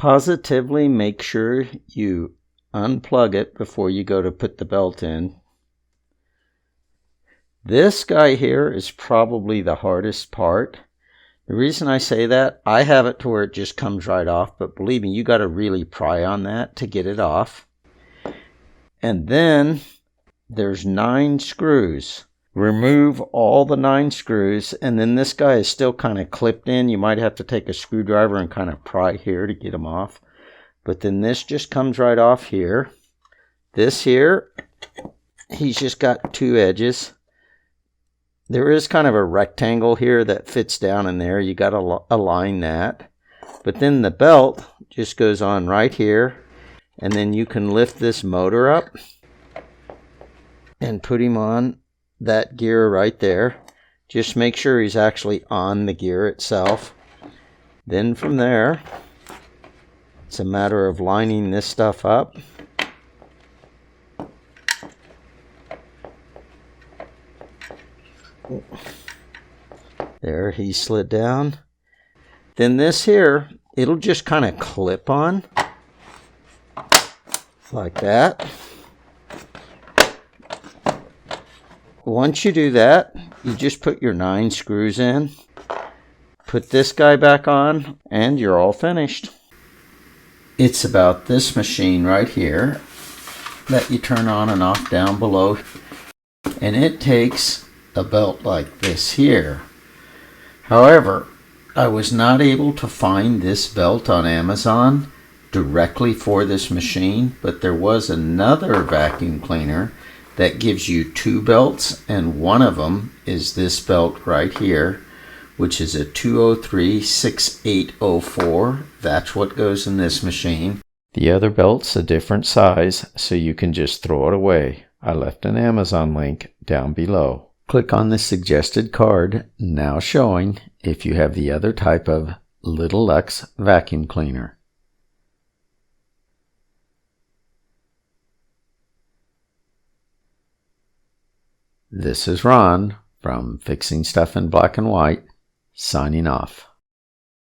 Positively make sure you unplug it before you go to put the belt in. This guy here is probably the hardest part. The reason I say that, I have it to where it just comes right off, but believe me, you got to really pry on that to get it off. And then there's 9 screws. Remove all the 9 screws, and then this guy is still kind of clipped in. You might have to take a screwdriver and kind of pry here to get them off. But then this just comes right off here. This here, he's just got 2 edges. There is kind of a rectangle here that fits down in there. You got to align that. But then the belt just goes on right here, and then you can lift this motor up and put him on that gear right there. Just make sure he's actually on the gear itself. Then from there, it's a matter of lining this stuff up. There, he slid down. Then this here, it'll just kind of clip on like that. Once you do that, you just put your 9 screws in, put this guy back on, and you're all finished. It's about this machine right here that you turn on and off down below, and it takes a belt like this here. However, I was not able to find this belt on Amazon directly for this machine, but there was another vacuum cleaner that gives you 2 belts, and one of them is this belt right here, which is a 203-6804. That's what goes in this machine. The other belt's a different size, so you can just throw it away. I left an Amazon link down below. Click on the suggested card now showing if you have the other type of Little Lux vacuum cleaner. This is Ron from Fixing Stuff in Black and White, signing off.